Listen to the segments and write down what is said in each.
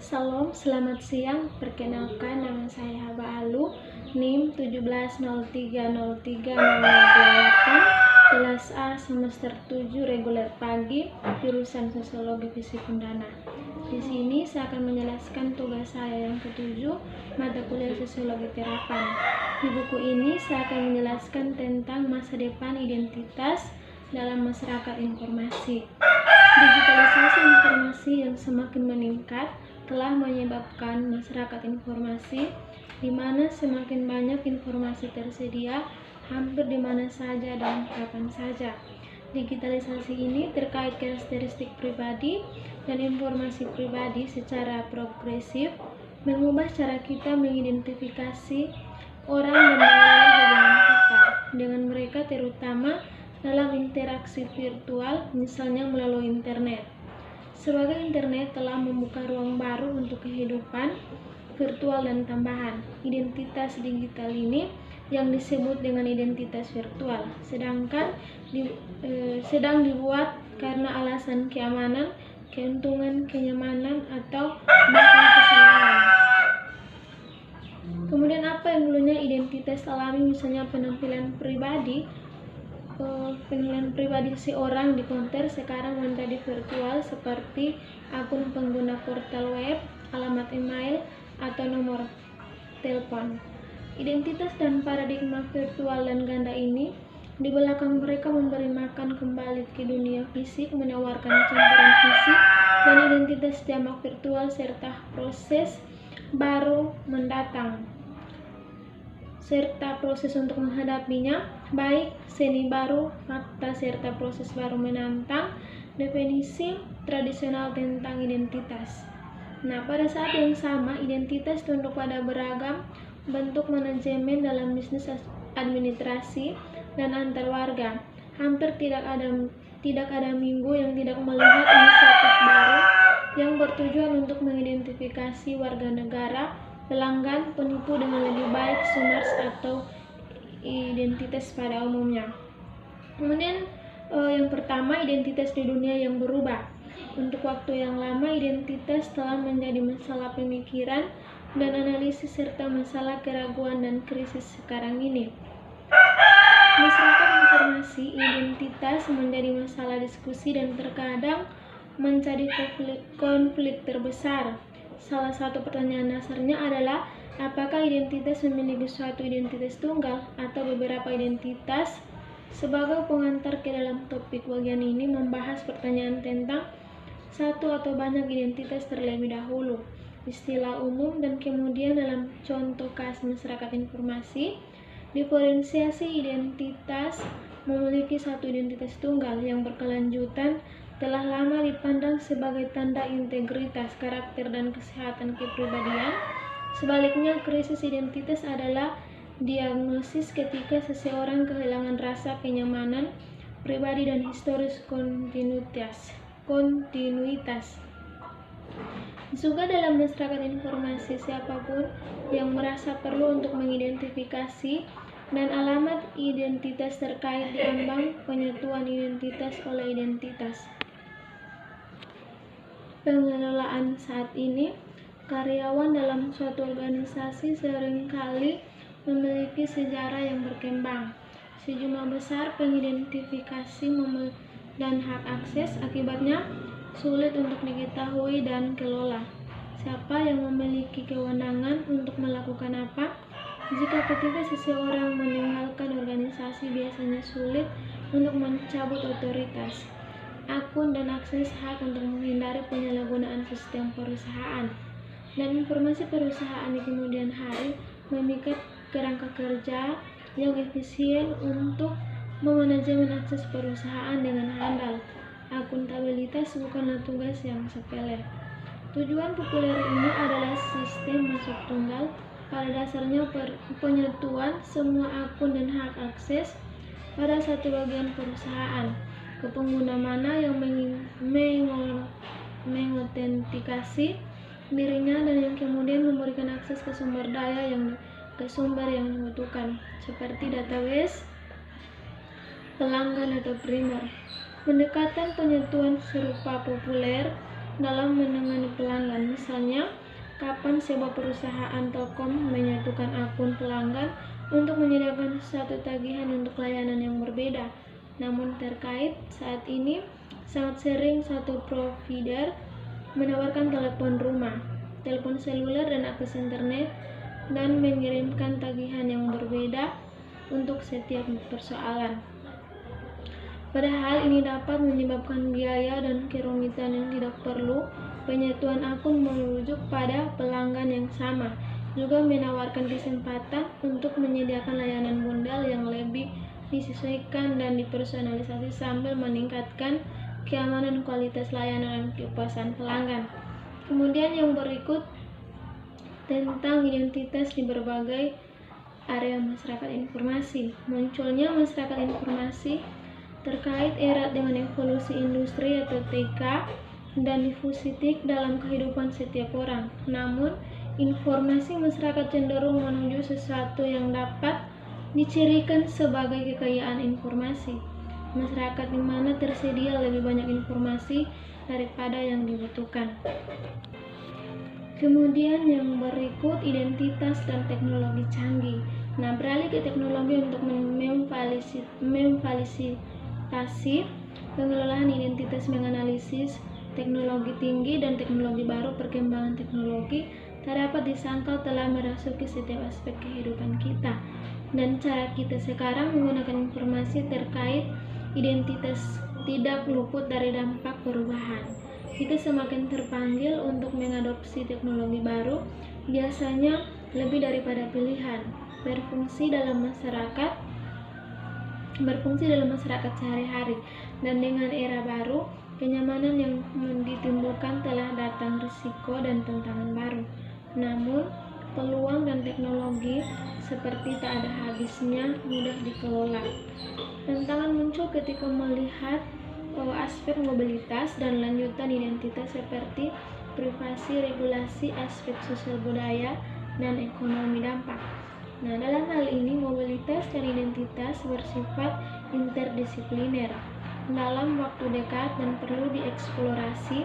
Salam, selamat siang. Perkenalkan, nama saya Haba Alu, NIM 1703030028, kelas A semester 7 reguler pagi, jurusan Sosiologi Fisik Undana. Di sini saya akan menjelaskan tugas saya yang ketujuh, mata kuliah Sosiologi Terapan. Di buku ini saya akan menjelaskan tentang masa depan identitas dalam masyarakat informasi. Digitalisasi informasi yang semakin meningkat telah menyebabkan masyarakat informasi di mana semakin banyak informasi tersedia hampir di mana saja dan kapan saja. Digitalisasi ini terkait karakteristik pribadi dan informasi pribadi secara progresif, mengubah cara kita mengidentifikasi orang dan mengelola hubungan kita dengan mereka, terutama dalam interaksi virtual, misalnya melalui internet. Sebagai internet telah membuka ruang baru untuk kehidupan virtual dan tambahan. Identitas digital ini yang disebut dengan identitas virtual, sedang dibuat karena alasan keamanan, keuntungan, kenyamanan, atau bahkan kesenangan. Kemudian apa yang dulunya identitas alami, misalnya penampilan pribadi seseorang di konter, sekarang menjadi virtual seperti akun pengguna portal web, alamat email, atau nomor telepon. Identitas dan paradigma virtual dan ganda ini di belakang mereka memberi makan kembali ke dunia fisik, menawarkan campuran fisik dan identitas jamak virtual serta proses baru mendatang serta proses untuk menghadapinya, baik seni baru, fakta, serta proses baru menantang definisi tradisional tentang identitas. Nah, pada saat yang sama, identitas tunduk pada beragam bentuk manajemen dalam bisnis, administrasi, dan antar warga. Hampir tidak ada minggu yang tidak melihat inisiatif baru yang bertujuan untuk mengidentifikasi warga negara, pelanggan, penipu dengan lebih baik, sumars atau identitas pada umumnya. Kemudian yang pertama, identitas di dunia yang berubah. Untuk waktu yang lama, identitas telah menjadi masalah pemikiran dan analisis serta masalah keraguan dan krisis sekarang ini. Masyarakat informasi, identitas menjadi masalah diskusi dan terkadang menjadi konflik terbesar. Salah satu pertanyaan dasarnya adalah apakah identitas memiliki suatu identitas tunggal atau beberapa identitas. Sebagai pengantar ke dalam topik bagian ini membahas pertanyaan tentang satu atau banyak identitas terlebih dahulu, istilah umum, dan kemudian dalam contoh kasus masyarakat informasi, diferensiasi identitas memiliki satu identitas tunggal yang berkelanjutan telah lama dipandang sebagai tanda integritas, karakter, dan kesehatan kepribadian. Sebaliknya, krisis identitas adalah diagnosis ketika seseorang kehilangan rasa kenyamanan pribadi dan historis kontinuitas. Juga dalam masyarakat informasi, siapapun yang merasa perlu untuk mengidentifikasi dan alamat identitas terkait diambang penyatuan identitas oleh identitas. Pengelolaan saat ini, karyawan dalam suatu organisasi seringkali memiliki sejarah yang berkembang. Sejumlah besar pengidentifikasi dan hak akses, akibatnya sulit untuk diketahui dan kelola. Siapa yang memiliki kewenangan untuk melakukan apa? Jika ketika seseorang meninggalkan organisasi, biasanya sulit untuk mencabut otoritas, akun, dan akses hak untuk menghindari penyalahgunaan sistem perusahaan. Dan informasi perusahaan di kemudian hari memikat kerangka kerja yang efisien untuk memanajemen akses perusahaan dengan handal. Akuntabilitas bukanlah tugas yang sepele. Tujuan populer ini adalah sistem masuk tunggal. Pada dasarnya penyatuan semua akun dan hak akses pada satu bagian perusahaan ke pengguna mana yang mengotentikasi dirinya dan yang kemudian memberikan akses ke sumber daya yang dibutuhkan, seperti database, pelanggan, atau primer. Pendekatan penyatuan serupa populer dalam menangani pelanggan. Misalnya, kapan sebuah perusahaan Telkom menyatukan akun pelanggan untuk menyediakan satu tagihan untuk layanan yang berbeda. Namun terkait saat ini, sangat sering satu provider menawarkan telepon rumah, telepon seluler dan akses internet, dan mengirimkan tagihan yang berbeda untuk setiap persoalan. Padahal ini dapat menyebabkan biaya dan kerumitan yang tidak perlu. Penyatuan akun merujuk pada pelanggan yang sama, juga menawarkan kesempatan untuk menyediakan layanan bundel yang lebih disesuaikan dan dipersonalisasi sambil meningkatkan keamanan, kualitas layanan, dan kepuasan pelanggan. Kemudian yang berikut tentang identitas di berbagai area masyarakat informasi. Munculnya masyarakat informasi terkait erat dengan evolusi industri atau TK dan difusitik dalam kehidupan setiap orang. Namun, informasi masyarakat cenderung menuju sesuatu yang dapat dicirikan sebagai kekayaan informasi. Masyarakat di mana tersedia lebih banyak informasi daripada yang dibutuhkan. Kemudian yang berikut identitas dan teknologi canggih. Nah, beralih ke teknologi untuk memfasilitasi pengelolaan identitas, menganalisis teknologi tinggi dan teknologi baru. Perkembangan teknologi tak dapat disangkal telah merasuki setiap aspek kehidupan kita, dan cara kita sekarang menggunakan informasi terkait identitas tidak luput dari dampak perubahan. Kita semakin terpanggil untuk mengadopsi teknologi baru, biasanya lebih daripada pilihan, berfungsi dalam masyarakat sehari-hari. Dan dengan era baru, kenyamanan yang ditimbulkan telah datang risiko dan tantangan baru. Namun, peluang dan teknologi seperti tak ada habisnya, mudah dikelola. Tantangan muncul ketika melihat aspek mobilitas dan lanjutan identitas seperti privasi, regulasi, aspek sosial budaya, dan ekonomi dampak. Nah, dalam hal ini mobilitas dan identitas bersifat interdisipliner dalam waktu dekat dan perlu dieksplorasi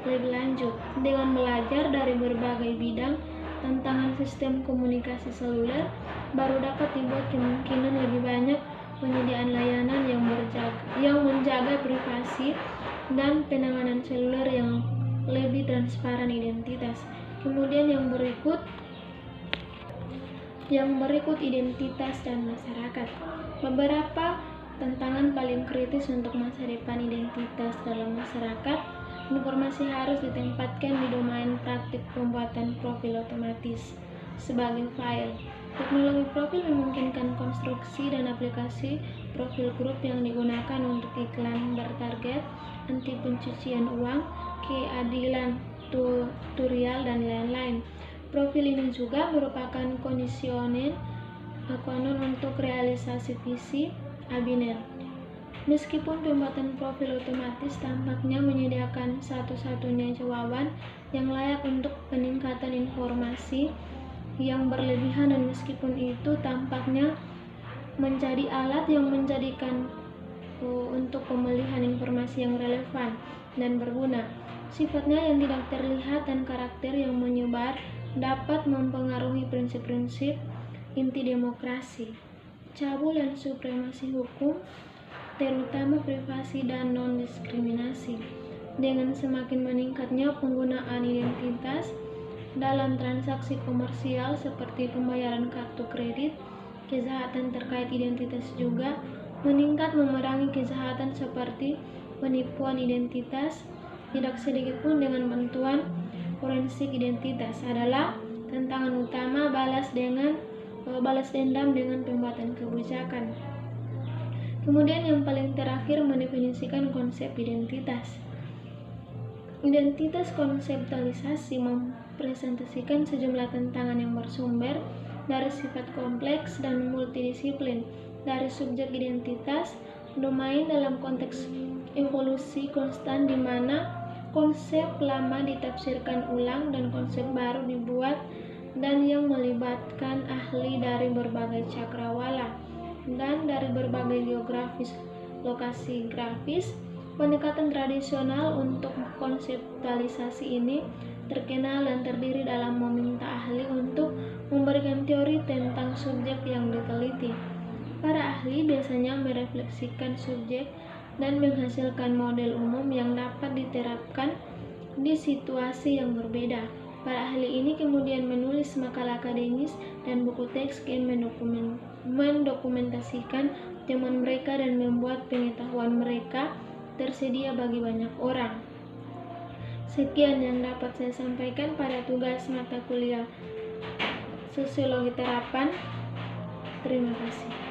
lebih lanjut. Dengan belajar dari berbagai bidang, tantangan sistem komunikasi seluler baru dapat dibuat kemungkinan lebih banyak penyediaan layanan yang menjaga privasi dan penanganan seluler yang lebih transparan identitas. Kemudian yang berikut identitas dan masyarakat. Beberapa tantangan paling kritis untuk masa depan identitas dalam masyarakat. Informasi harus ditempatkan di domain praktik pembuatan profil otomatis sebagai file. Teknologi profil memungkinkan konstruksi dan aplikasi profil grup yang digunakan untuk iklan bertarget, anti pencucian uang, keadilan tutorial, dan lain-lain. Profil ini juga merupakan kondisioner konon untuk realisasi visi Abiner. Meskipun pembuatan profil otomatis tampaknya menyediakan satu-satunya jawaban yang layak untuk peningkatan informasi yang berlebihan, dan meskipun itu tampaknya menjadi alat yang menjadikan untuk pemilihan informasi yang relevan dan berguna, sifatnya yang tidak terlihat dan karakter yang menyebar dapat mempengaruhi prinsip-prinsip inti demokrasi, cabul dan supremasi hukum, terutama privasi dan non-diskriminasi. Dengan semakin meningkatnya penggunaan identitas dalam transaksi komersial seperti pembayaran kartu kredit, kejahatan terkait identitas juga meningkat, memerangi kejahatan seperti penipuan identitas. Tidak sedikit pun dengan bantuan forensik identitas adalah tantangan utama balas dendam dengan pembuatan kebijakan. Kemudian yang paling terakhir, mendefinisikan konsep identitas. Identitas konseptualisasi mempresentasikan sejumlah tantangan yang bersumber dari sifat kompleks dan multidisiplin, dari subjek identitas, domain dalam konteks evolusi konstan di mana konsep lama ditafsirkan ulang dan konsep baru dibuat, dan yang melibatkan ahli dari berbagai cakrawala dan dari berbagai lokasi grafis, Pendekatan tradisional untuk konseptualisasi ini terkenal dan terdiri dalam meminta ahli untuk memberikan teori tentang subjek yang diteliti. Para ahli biasanya merefleksikan subjek dan menghasilkan model umum yang dapat diterapkan di situasi yang berbeda. Para ahli ini kemudian menulis makalah akademis dan buku teks yang mendokumentasikan temuan mereka dan membuat pengetahuan mereka tersedia bagi banyak orang. Sekian yang dapat saya sampaikan pada tugas mata kuliah Sosiologi Terapan. Terima kasih.